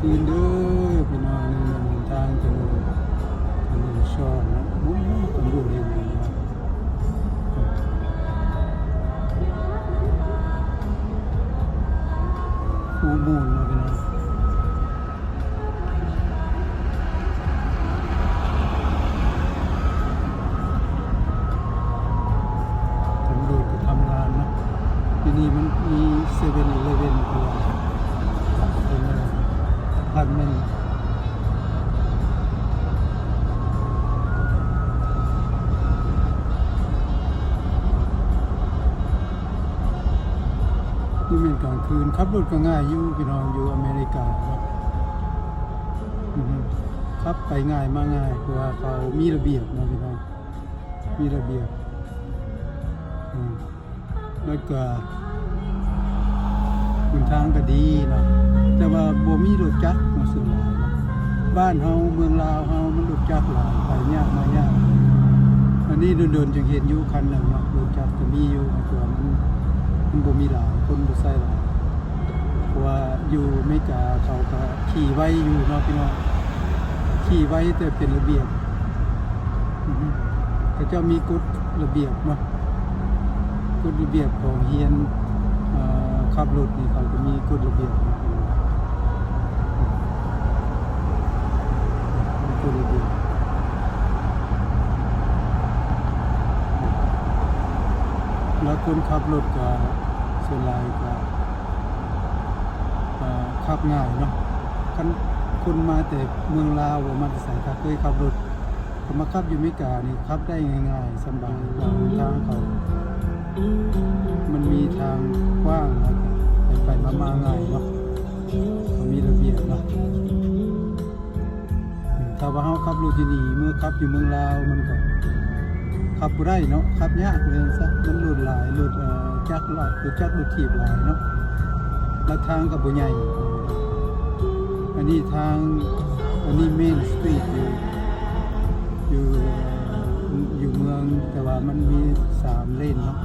คืนเด้อพี่น้องในหนทางถนนช่องนะมุ้งตำรวจเองนะฟูมูลนะพี่น้องตำรวจก็ทำงานนะที่นี่มันมี7-11ตัวเป็นพันมันนี่เป็นกลางคืนขับรถก็ง่ายอยู่พี่น้องอยู่อเมริกาขับไปง่ายมาง่ายเพราะว่าเขามีระเบียบนะพี่น้องมีระเบียบแล้วก็บนทางก็ดีเนาะแต่ว่าบ่มีรถจักรมาส่วนหลายนะบ้านเฮาเมืองลาวเฮามันรถจักรหลายไปยากมายากอันนี้โดนๆจึงเห็นอยู่คันหนึ่งเนาะรถจักรก็มีอยู่แต่ว่ามันบ่มีหลายคนบ่ใช้หลายเพราะว่าอยู่อเมริกาเขาก็ขี่ไว้อยู่เนาะพี่น้องขี่ไว้แต่เป็นระเบียบเขาเจ้ามีกฎระเบียบเนาะกฎระเบียบของเฮียนขับรถนี่เขาจะมีกฎระเบียบกฎระเบียบแล้วคนขับรถก็ส่วนหลายก็ขับง่ายเนาะคนมาแต่เมืองลาวมาแต่สายเคยขับรถเขามาขับอยู่อเมริกานี่ขับได้ง่ายๆสบายทางเขามันมีทางกว้างไปมาง่ายเนาะเขามีระเบียบเนาะถ้าว่าเขาขับรถที่นี่เมื่อขับอยู่เมืองลาวมันก็ขับบ่ได้เนาะขับยากเลยซะมันรถหลายรถจักรหลายรถจักรรถถีบหลายเนาะแล้วทางก็บ่ใหญ่อันนี้เมนสตรีทอยู่เมืองแต่ว่ามันมี3เลนเนาะ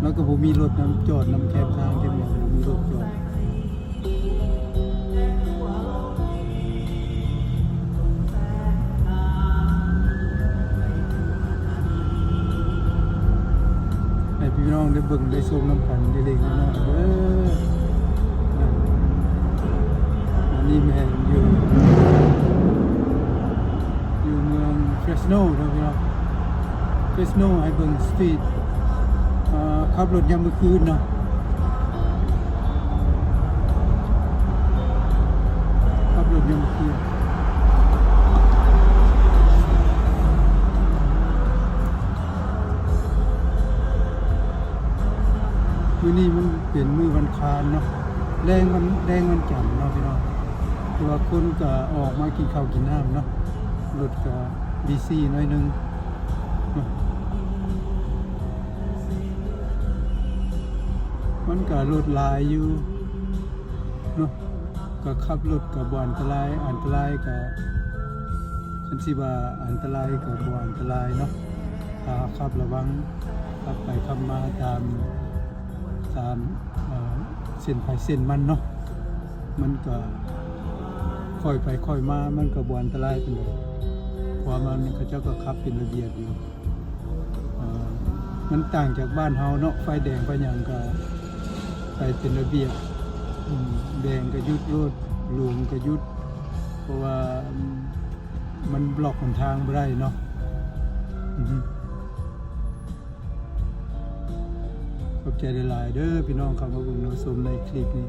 แล้วก็บ่มีรถน้ำจอดน้ำแคบทางแคบอย่างมีรถจอดให้พี่น้องได้เบิ่งได้ชมน้ำกันได้เล็กน้อยเด้ออันนี้แม่นอยู่เมืองเฟรสโนเนาะพี่น้องเฟรสโนให้เบิ่งสตรีทขับรถยามมื้อคืนเนาะขับรถยามมื้อคืนมื้อนี้มันเป็นมื้อวันคารเนาะแรงวันจันทร์เนาะพี่น้องตัวคนก็ออกมากินข้าวกินน้ำเนาะรถก็บีซีหน่อยนึงมันก็รถหลายอยู่เนาะก็ขับรถก็บ่อันตรายก็ฉันสิว่าอันตรายก็บ่อันตรายเนาะถ้าขับระวังขับไปขับมาตามเส้นไผเส้นมันเนาะมันก็ค่อยไปค่อยมามันก็บ่อันตรายปานใดเพราะมันเขาเจ้าก็ขับเป็นระเบียบอยู่มันต่างจากบ้านเฮาเนาะไฟแดงไฟหยังก็ไปเป็นระเบียบแดงก็หยุดรถเหลืองก็หยุดเพราะว่ามันบล็อกหนทางบ่ได้เนาะขอบใจหลายๆเด้อพี่น้องเข้ามาเบิ่งชมในคลิปนี้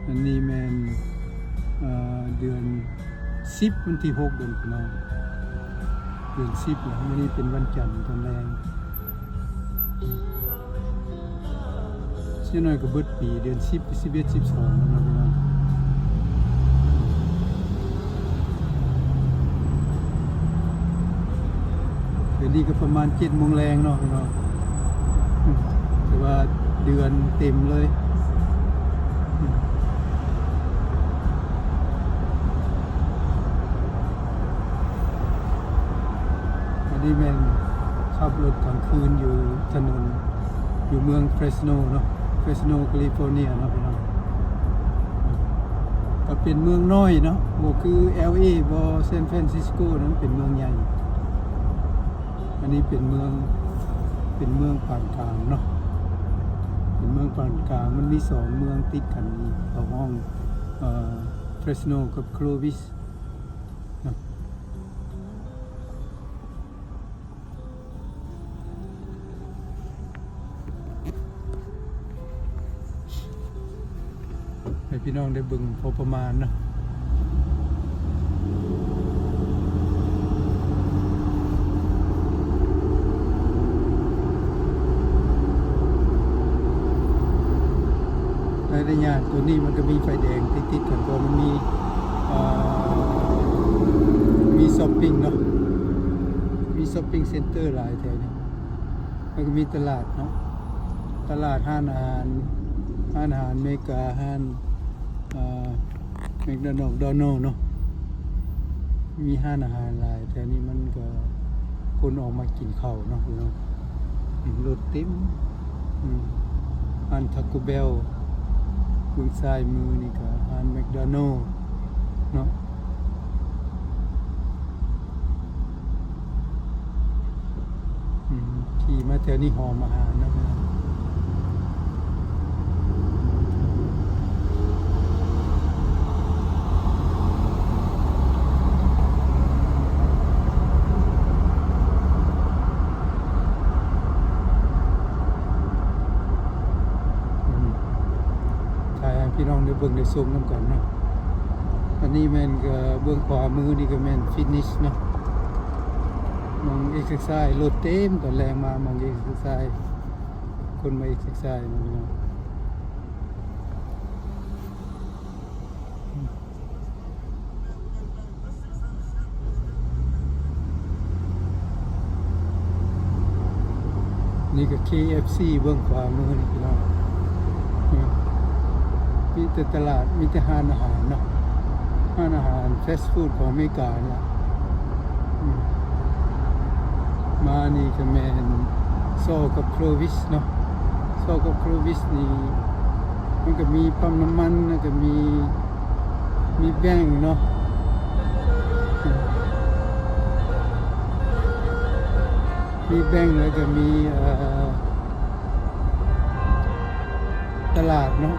อันนี้แม่นเดือน10วันที่6เดือนพี่น้องเดือน10แล้วมื้อนี้เป็นวันจันทร์ตอนแรงเสียหน่อยก็เบิดปีเดือน10 11 12แล้วนะพี่น้องเดือนนี้ก็ประมาณ 7:00 นแรงเนาะพี่น้องแต่ว่าเดือนเต็มเลยอันนี้แม่นขับรถกลางคืนอยู่ถนนอยู่เมืองเฟรสโนเนาะเฟรสโนแคลิฟอร์เนียเนาะพี่น้อง ก็เป็นเมืองน้อยเนาะบ่คือ LA บ่ซานฟรานซิสโกนั้นเป็นเมืองใหญ่อันนี้เป็นเมืองปานกลางเนาะเป็นเมืองปานกลางมันมี2เมืองติดกันนี่เขาห้องเฟรสโนกับโคลวิสนะให้พี่น้องได้เบิ่งพอประมาณเนาะในระยะตัวนี้มันก็มีไฟแดงติดกันเพราะมันมีช้อปปิ้งเนาะมีช้อปปิ้งเซ็นเตอร์หลายแถวนี้แล้วก็มีตลาดเนาะตลาดห้างอาหารเมกาห้างแมคโดนัลด์เนาะมีห้างอาหารหลายแถวนี้มันก็คนออกมากินข้าวเนาะรถเต็มห้างทาโกเบลเบื้องซ้ายมือนี่ก็ร้านแมคโดนัลด์เนาะขี่มาแถวนี้หอมอาหารนะพี่น้องได้เบิ่งได้ชมน้ำกันเนาะอันนี้แม่นก็เบื้องขวามือนี่ก็แม่นฟิตเนสเนาะมองเอ็กซ์ไซส์รถเต็มตอนแรงมามองเอ็กซ์ไซส์คนมาเอ็กซ์ไซส์นะพี่น้องนี่ก็ KFC เบื้องขวามือนี่พี่น้องมีแต่ตลาดมีแต่ห้างอาหารเนาะห้างอาหารฟาสต์ฟู้ดของอเมริกาเนี่ยมานี่ก็แม่นโซกับโคลวิสเนาะโซกับโคลวิสนี่มันก็มีปั๊มน้ำมันแล้วก็มีแบงค์เนาะมีแบงค์แล้วก็มีตลาดเนาะ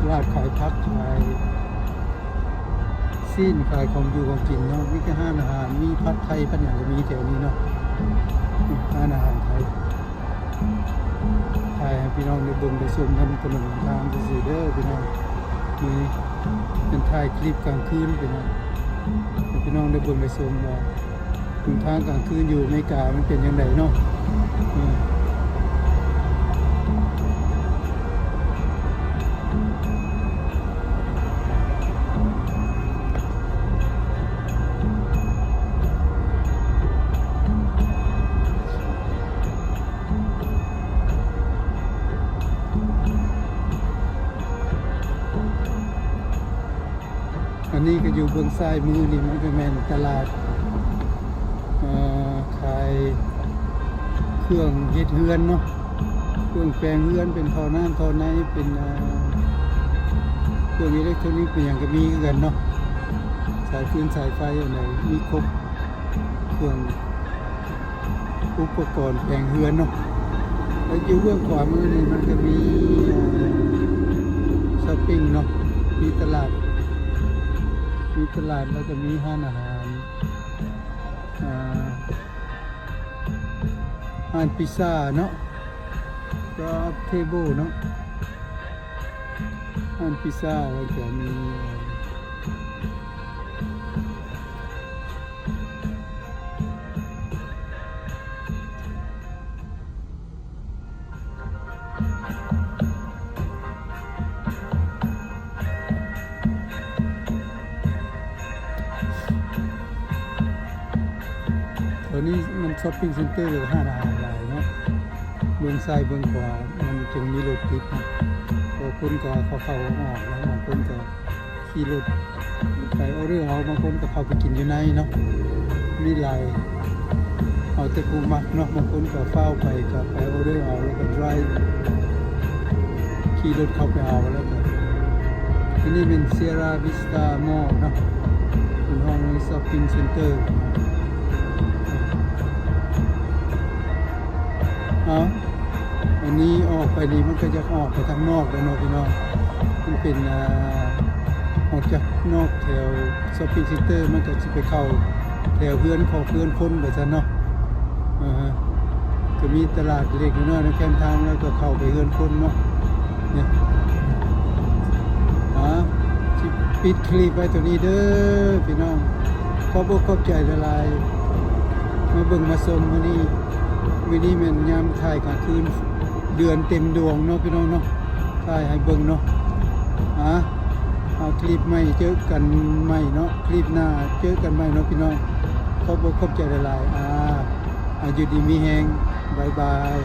ตลาดขายผักขายซีนขายของอยู่ของกินเนาะมีแค่ห้างอาหารมีผัดไทยผัดอย่างก็มีแถวนี้เนาะห้างอาหารไทยให้พี่น้องได้เบิ่งได้ชมทำขนมทานซื่อๆเด้อพี่น้องมีเป็นถ่ายคลิปกลางคืนพี่น้องให้พี่น้องได้เบิ่งได้ชมว่าทางกลางคืนอยู่อเมริกามันเป็นยังไงเนาะอันนี้ก็อยู่เบื้องซ้ายมือนี่มันก็แม่นตลาดขายเครื่องเฮ็ดเฮือนเนาะเครื่องแปลงเฮือนเป็นท่อน้ำท่อในเป็นเครื่องอิเล็กทรอนิกส์เป็นอย่างก็มีกันเนาะสายฟืนสายไฟอะไรมีครบเครื่องอุปกรณ์แปลงเฮือนเนาะแล้วอยู่เบื้องขวามือนี่มันก็มีช้อปปิ้งเนาะมีตลาดแล้วก็มีห้างอาหารห้างพิซซ่าเนาะก็เทเบิลเนาะห้างพิซซ่าแล้วก็มีตอนนี้มันช้อปปิ้งเซ็นเตอร์หรือห้างอาหารหลายเนาะเบื้องซ้ายเบื้องขวามันจึงมีรถติดนะพอคนก็เข้าออกแล้วบางคนก็ขี่รถไปเอาเรื่องเอาบางคนก็เข้าไปกินอยู่ในเนาะมีหลายเอาแต่ปูมักเนาะบางคนก็เฝ้าไปก็ไปเอาเรื่องเอาแล้วก็ไล่ขี่รถเข้าไปเอาแล้วก็ อันนี้เป็น Sierra Vista Mall เนาะเป็นห้องช้อปปิ้งเซ็นเตอร์อันนี้ออกไปนี่มันก็จะออกไปทางนอกแล้วเนาะพี่น้องมันเป็นออกจากนอกแถวช้อปปิ้งเซ็นเตอร์มันก็จะไปเข้าแถวเพื่อนของเพื่อนคนไปซะเนาะก็มีตลาดเล็กน้อยในแคมป์ทางแล้วก็เข้าไปเพื่อนคนเนาะเนี่ยที่ปิดคลิปไว้ตัวนี้เด้อพี่น้องขอบอกขอบใจละลายมาเบิ่งมาชมมื้อนี้แม่นยามถ่ายกลางคืนเดือนเต็มดวงเนาะพี่น้องเนาะถ่ายให้เบิ่งเนาะเอาคลิปใหม่เจอกันใหม่เนาะคลิปหน้าเจอกันใหม่เนาะพี่น้องขอบอกขอบใจละลายอยู่ดีมีแฮงบ๊ายบาย